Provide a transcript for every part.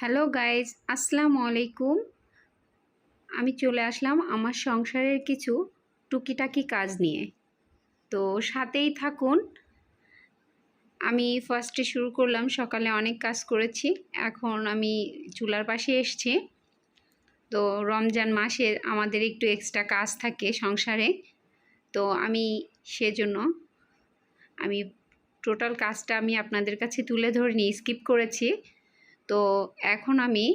Hello guys, আসসালামু আলাইকুম। আমি চলে আসলাম আমার সংসারের কিছু টুকিটাকি কাজ নিয়ে। তো সাথেই থাকুন। আমি ফার্স্টে শুরু করলাম, সকালে অনেক কাজ করেছি। এখন আমি চুলার পাশে এসেছি। তো রমজান মাসে আমাদের একটু এক্সট্রা কাজ থাকে সংসারে। তো আমি সেজন্য আমি টোটাল কাজটা আমি আপনাদের কাছে তুলে ধরিনি, স্কিপ করেছি। তো এখন আমি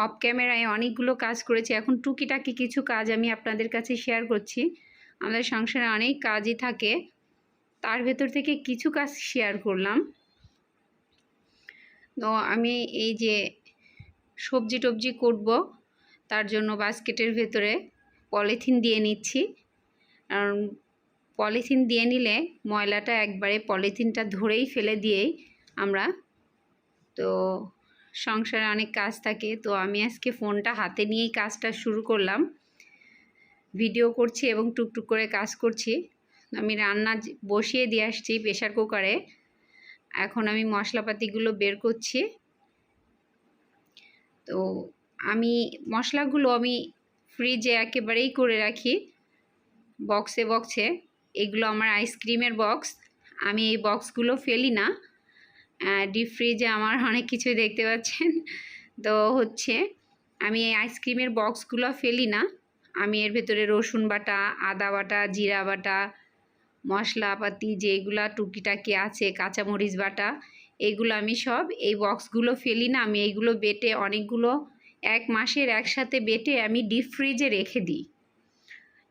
অফ ক্যামেরায় অনেকগুলো কাজ করেছি। এখন টুকিটাকি কিছু কাজ আমি আপনাদের কাছে শেয়ার করছি। আমাদের সংসারে অনেক কাজই থাকে, তার ভেতর থেকে কিছু কাজ শেয়ার করলাম। তো আমি এই যে সবজি টবজি করব, তার জন্য বাস্কেটের ভেতরে পলিথিন দিয়ে নিচ্ছি। কারণ পলিথিন দিয়ে নিলে ময়লাটা একবারে পলিথিনটা ধরেই ফেলে দিয়েই আমরা, তো সংসারে অনেক কাজ থাকে। তো আমি আজকে ফোনটা হাতে নিয়েই কাজটা শুরু করলাম, ভিডিও করছি এবং টুকটুক করে কাজ করছি। আমি রান্না বসিয়ে দিয়ে আসছি প্রেশার কুকারে। এখন আমি মশলাপাতিগুলো বের করছি। তো আমি মশলাগুলো আমি ফ্রিজে একেবারেই করে রাখি, বক্সে বক্সে। এগুলো আমার আইসক্রিমের বক্স। আমি এই বক্সগুলো ফেলি না। ডিপ ফ্রিজে আমার অনেক কিছুই দেখতে পাচ্ছেন। তো হচ্ছে আমি এই আইসক্রিমের বক্সগুলো ফেলি না। আমি এর ভেতরে রসুন বাটা, আদা বাটা, জিরা বাটা, মশলাপাতি যেগুলা টুকিটাকি আছে, কাঁচামরিচ বাটা, এইগুলো আমি সব এই বক্সগুলো ফেলি না। আমি এইগুলো বেটে অনেকগুলো 1 মাসের একসাথে বেটে আমি ডিপ ফ্রিজে রেখে দিই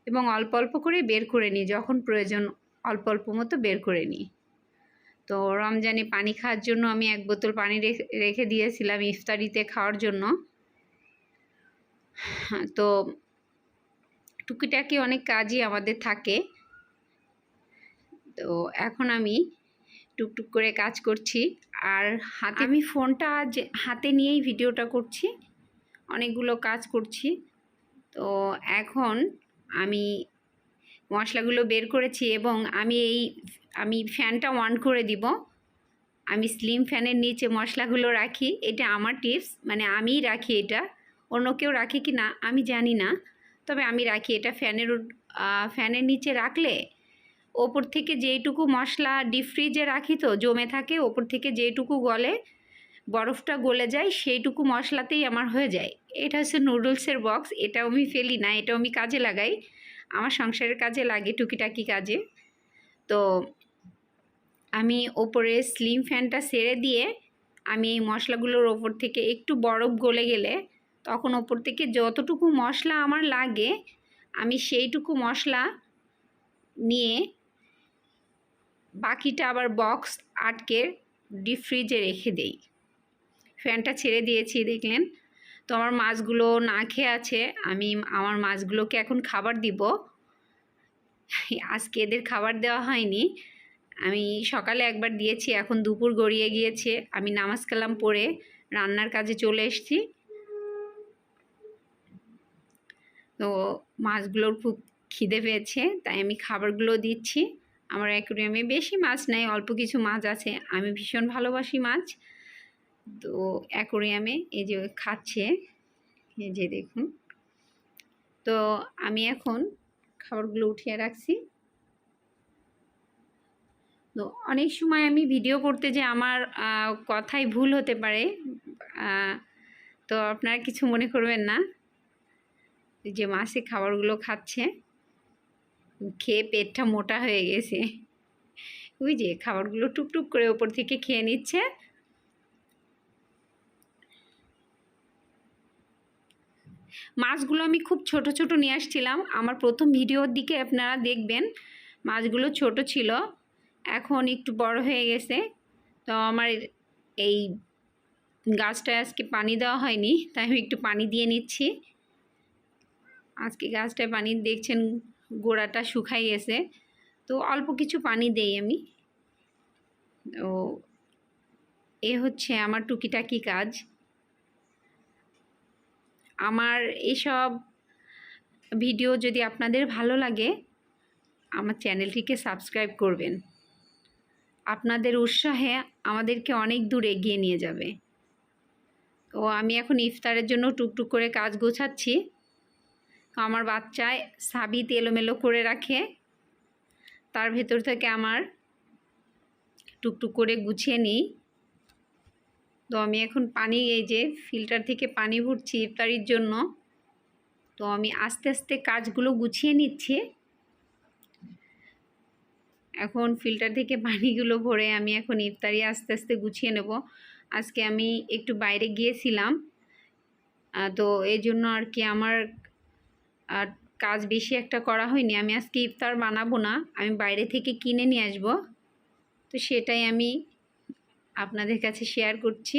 এবং অল্প অল্প করে বের করে নিই, যখন প্রয়োজন অল্প অল্প মতো বের করে নিই। তো রমজানে পানি খাওয়ার জন্য আমি 1 বোতল পানি রেখে দিয়েছিলাম ইফতারিতে খাওয়ার জন্য। তো টুকিটাকি অনেক কাজই আমাদের থাকে। তো এখন আমি টুকটুক করে কাজ করছি, আর আমি ফোনটা হাতে নিয়েই ভিডিওটা করছি, অনেকগুলো কাজ করছি। তো এখন আমি মশলাগুলো বের করেছি এবং আমি ফ্যানটা অন করে দিব। আমি স্লিম ফ্যানের নিচে মশলাগুলো রাখি, এটা আমার টিপস, মানে আমিই রাখি। এটা অন্য কেউ রাখে কি না আমি জানি না, তবে আমি রাখি এটা। ফ্যানের নিচে রাখলে ওপর থেকে যেইটুকু মশলা ডিপ ফ্রিজে রাখি তো জমে থাকে, ওপর থেকে যেইটুকু গলে বরফটা গলে যায় সেইটুকু মশলাতেই আমার হয়ে যায়। এটা হচ্ছে নুডলসের বক্স। এটাও আমি ফেলি না, এটাও আমি কাজে লাগাই, আমার সংসারের কাজে লাগে, টুকিটাকি কাজে। তো আমি ওপরে স্লিম ফ্যানটা ছেড়ে দিয়ে আমি এই মশলাগুলোর ওপর থেকে একটু বরফ গলে গেলে তখন ওপর থেকে যতটুকু মশলা আমার লাগে আমি সেইটুকু মশলা নিয়ে বাকিটা আবার বক্স আটকে ডিপ ফ্রিজে রেখে দেই। ফ্যানটা ছেড়ে দিয়েছি দেখলেন। তো আমার মাছগুলো না খেয়ে আছে, আমি আমার মাছগুলোকে এখন খাবার দিব। আজকে এদের খাবার দেওয়া হয়নি, আমি সকালে একবার দিয়েছি, এখন দুপুর গড়িয়ে গিয়েছে। আমি নামাজ কালাম পড়ে রান্নার কাজে চলে এসেছি। তো মাছগুলোর খুব খিদে পেয়েছে, তাই আমি খাবারগুলো দিচ্ছি। আমার অ্যাকুরিয়ামে বেশি মাছ নাই, অল্প কিছু মাছ আছে। আমি ভীষণ ভালোবাসি মাছ। তো অ্যাকুরিয়ামে এই যে খাচ্ছে, এই যে দেখুন। তো আমি এখন খাবারগুলো উঠিয়ে রাখছি। তো অনেক সময় আমি ভিডিও করতে যে আমার কথাই ভুল হতে পারে, তো আপনারা কিছু মনে করবেন না। যে মাছে খাবারগুলো খাচ্ছে, খেয়ে পেটটা মোটা হয়ে গেছে। ওই যে খাবারগুলো টুকটুক করে ওপর থেকে খেয়ে নিচ্ছে। মাছগুলো আমি খুব ছোট ছোট নিয়ে আসছিলাম, আমার প্রথম ভিডিওর দিকে আপনারা দেখবেন মাছগুলো ছোট ছিল, এখন একটু বড় হয়ে গেছে। তো আমার এই গাছটায় আজকে পানি দেওয়া হয়নি, তাই আমি একটু পানি দিয়ে নিচ্ছি। আজকে গাছটায় পানি দেখছেন গোড়াটা শুকাই গেছে, তো অল্প কিছু পানি দেই আমি। তো এ হচ্ছে আমার টুকিটাকি কাজ। আমার এসব ভিডিও যদি আপনাদের ভালো লাগে আমার চ্যানেলটিকে সাবস্ক্রাইব করবেন। আপনাদের উৎসাহে আমাদেরকে অনেক দূর এগিয়ে নিয়ে যাবে। তো আমি এখন ইফতারের জন্য টুকটুক করে কাজ গোছাচ্ছি। আমার বাচ্চায় সাবিত এলোমেলো করে রাখে, তার ভেতর থেকে আমার টুকটুক করে গুছিয়ে নিই। তো আমি এখন পানি, এই যে ফিল্টার থেকে পানি ভরছি ইফতারির জন্য। তো আমি আস্তে আস্তে কাজগুলো গুছিয়ে নিচ্ছি। এখন ফিল্টার থেকে পানিগুলো ভরে আমি এখন ইফতারি আস্তে আস্তে গুছিয়ে নেব। আজকে আমি একটু বাইরে গিয়েছিলাম, তো এই জন্য আর কি আমার কাজ বেশি একটা করা হয়নি। আমি আজকে ইফতার বানাবো না, আমি বাইরে থেকে কিনে নিয়ে আসব। তো সেটাই আমি আপনাদের কাছে শেয়ার করছি।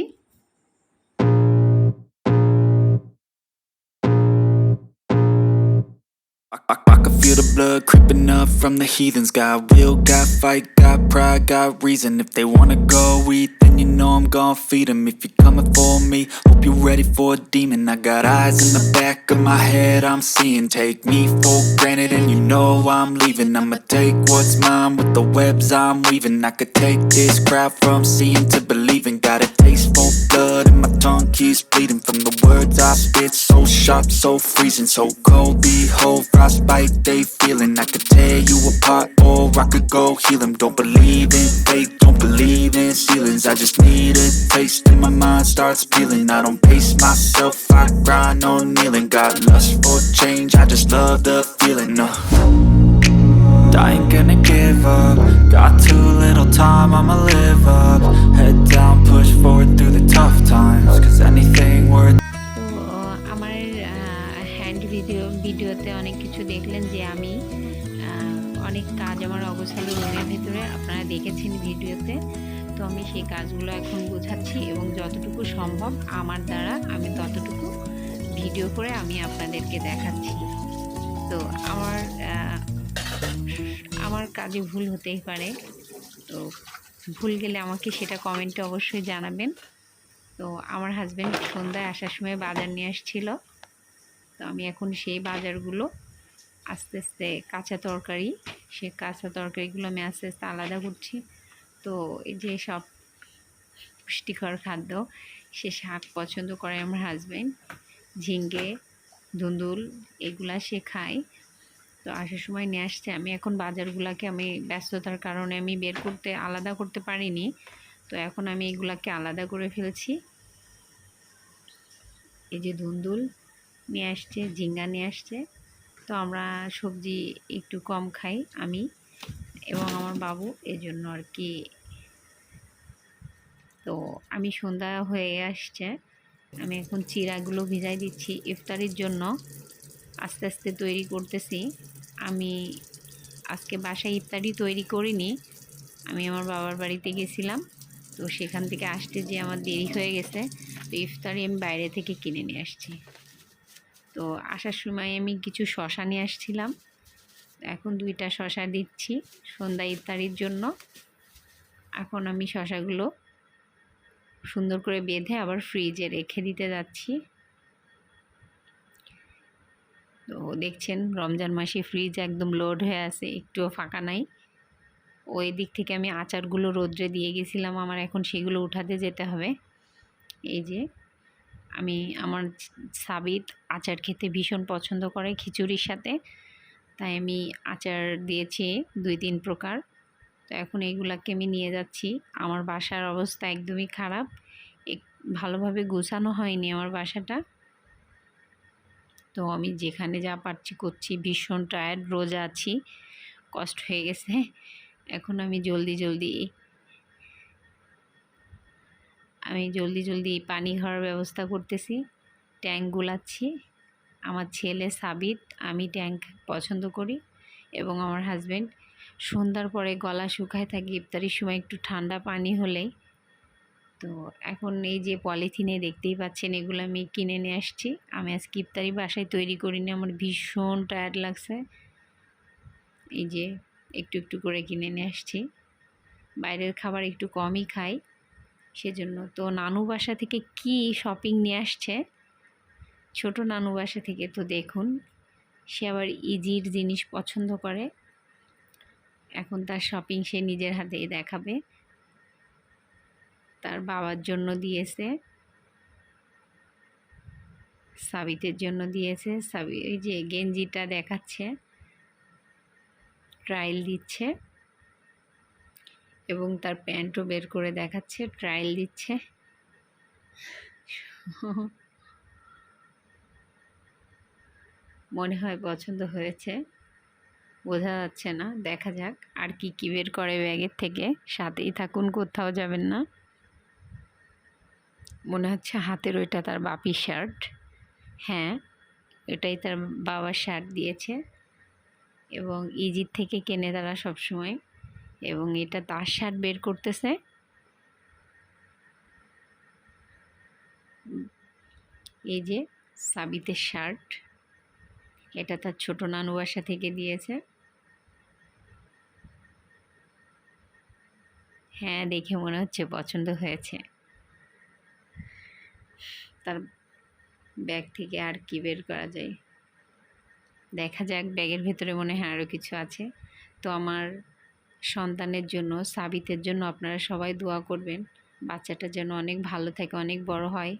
I can feel the blood creeping up from the heathens. Got will, got fight, got pride, got reason. If they wanna go eat, then you know I'm gon' feed them. If you're coming for me, hope you're ready for a demon. I got eyes in the back of my head, I'm seeing. Take me for granted and you know I'm leaving. I'ma take what's mine with the webs I'm weaving. I could take this crowd from seeing to believing. Got a taste for blood and my tongue keeps bleeding. From the words I spit, so sharp, so freezing. So cold, behold, frostbite they feeling. I could tear you apart or I could go heal them. Don't believe in fate, don't believe in ceilings. I just need a taste and my mind starts peeling. I don't pace myself, I grind on kneeling. Got lust for change, I just love the feeling. I ain't gonna give up. Got too little time, I'ma live up. Head down, push forward through the tough times. Cause anything worth. তো আমার hand ভিডিওতে অনেক কিছু দেখলেন যে আমি অনেক কাজ আমার অগোছালো রুমের ভেতরে আপনারা দেখেছেন ভিডিওতে। তো আমি সেই কাজগুলো এখন গোছাচ্ছি এবং যতটুকু সম্ভব আমার দ্বারা আমি ততটুকু ভিডিও করে আমি আপনাদেরকে দেখাচ্ছি। তো আমার কাজে ভুল হতেই পারে, তো ভুল গেলে আমাকে সেটা কমেন্টে অবশ্যই জানাবেন। তো আমার হাজব্যান্ড সন্ধ্যায় আসার সময় বাজার নিয়ে আসছিল, তো আমি এখন সেই বাজারগুলো আস্তে আস্তে কাঁচা তরকারিগুলো আমি আস্তে আস্তে আলাদা করছি। তো এই যে সব পুষ্টিকর খাদ্য, সে শাক পছন্দ করে আমার হাজব্যান্ড, ঝিঙ্গে, ধুন্দুল এগুলা সে খায়। তো আসার সময় নিয়ে আসছে। আমি এখন বাজারগুলোকে আমি ব্যস্ততার কারণে আমি আলাদা করতে পারিনি, তো এখন আমি এগুলাকে আলাদা করে ফেলছি। এই যে ধুন্দুল নিয়ে আসছে, ঝিঙ্গা নিয়ে আসছে। তো আমরা সবজি একটু কম খাই আমি এবং আমার বাবু, এজন্য আর কি। তো আমি সন্ধ্যা হয়ে আসছে, আমি এখন চিড়াগুলো ভিজাই দিচ্ছি ইফতারির জন্য। আস্তে আস্তে তৈরি করতেছি। আমি আজকে বাসায় ইফতারি তৈরি করিনি, আমি আমার বাবার বাড়িতে গেছিলাম, তো সেখান থেকে আসতে যে আমার দেরি হয়ে গেছে, তো ইফতারি আমি বাইরে থেকে কিনে নিয়ে আসছি। তো আসার সময় আমি কিছু শশা নিয়ে আসছিলাম, এখন 2টা শশা দিচ্ছি সন্ধ্যা ইফতারির জন্য। এখন আমি শশাগুলো সুন্দর করে বেঁধে আবার ফ্রিজে রেখে দিতে যাচ্ছি। তো দেখছেন রমজান মাসে ফ্রিজ একদম লোড হয়ে আছে, একটুও ফাঁকা নাই। ওই দিক থেকে আমি আচারগুলো রোদ্রে দিয়ে গেছিলাম, আমার এখন সেগুলো উঠাতে যেতে হবে। এই যে আমার সাবিত আচার খেতে ভীষণ পছন্দ করে খিচুড়ির সাথে, তাই আমি আচার দিয়েছি 2-3 প্রকার। তো এখন এইগুলাকে আমি নিয়ে যাচ্ছি। আমার বাসার অবস্থা একদমই খারাপ, ভালোভাবে গোছানো হয়নি আমার বাসাটা। তো আমি যেখানে যা পারছি করছি, ভীষণ টায়ার্ড, রোজা আছি, কষ্ট হয়ে গেছে। এখন আমি জলদি জলদি পানি খাওয়ার ব্যবস্থা করতেছি, ট্যাঙ্ক গুলাচ্ছি। আমার ছেলে সাবিত, আমি ট্যাঙ্ক পছন্দ করি এবং আমার হাজব্যান্ড। সন্ধ্যার পরে গলা শুকায় থাকে, ইফতারির সময় একটু ঠান্ডা পানি হলেই। তো এখন এই যে পলিথিনে দেখতেই পাচ্ছেন, এগুলো আমি কিনে নিয়ে আসছি। আমি আজকে ইফতারি বাসায় তৈরি করিনি, আমার ভীষণ টায়ার্ড লাগছে। এই যে একটু করে কিনে নিয়ে আসছি, বাইরের খাবার একটু কমই খাই সেজন্য। তো নানু বাসা থেকে কি শপিং নিয়ে আসছে, ছোট নানু বাসা থেকে। তো দেখুন, সে আবার ইজির জিনিস পছন্দ করে, এখন তার শপিং সে নিজের হাতেই দেখাবে। তার বাবার জন্য দিয়েছে, সাবিতের জন্য দিয়েছে। সাবি এই যে গেঞ্জিটা দেখাচ্ছে, ট্রায়াল দিচ্ছে, এবং তার প্যান্টও বের করে দেখাচ্ছে, ট্রায়াল দিচ্ছে। মনে হয় পছন্দ হয়েছে, বোঝা যাচ্ছে না, দেখা যাক আর কি কি বের করে ব্যাগের থেকে। সাথেই থাকুন, কোথাও যাবেন না। মনে হচ্ছে হাতের ওইটা তার বাপির শার্ট। হ্যাঁ, এটাই তার বাবার শার্ট দিয়েছে, এবং ইজির থেকে কেনে তারা সবসময়। এবং এটা তার শার্ট বের করতেছে। এই যে সাবিতের শার্ট, এটা তার ছোট নানু বাসা থেকে দিয়েছে। হ্যাঁ, দেখে মনে হচ্ছে পছন্দ হয়েছে। তার ব্যাগ থেকে আর কি বের করা যায়, দেখা যাক। ব্যাগের ভেতরে মনে হয় আরও কিছু আছে। তো আমার সন্তানের জন্য, সাবিতের জন্য আপনারা সবাই দোয়া করবেন, বাচ্চাটা যেন অনেক ভালো থাকে, অনেক বড় হয়।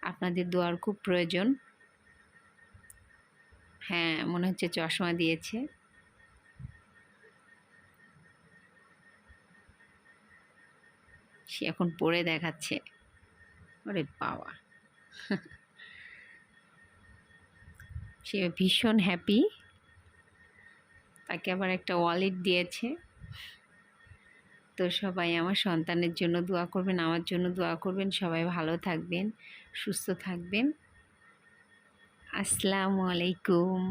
আপনাদের দোয়ার খুব প্রয়োজন। হ্যাঁ, মনে হচ্ছে চশমা দিয়েছে। সে এখন পরে দেখাচ্ছে। ওরে বাবা, সে ভীষণ হ্যাপি। তাকে আবার একটা ওয়ালেট দিয়েছে। তো সবাই আমার সন্তানের জন্য দোয়া করবেন, আমার জন্য দোয়া করবেন। সবাই ভালো থাকবেন, সুস্থ থাকবেন। আসসালামু আলাইকুম।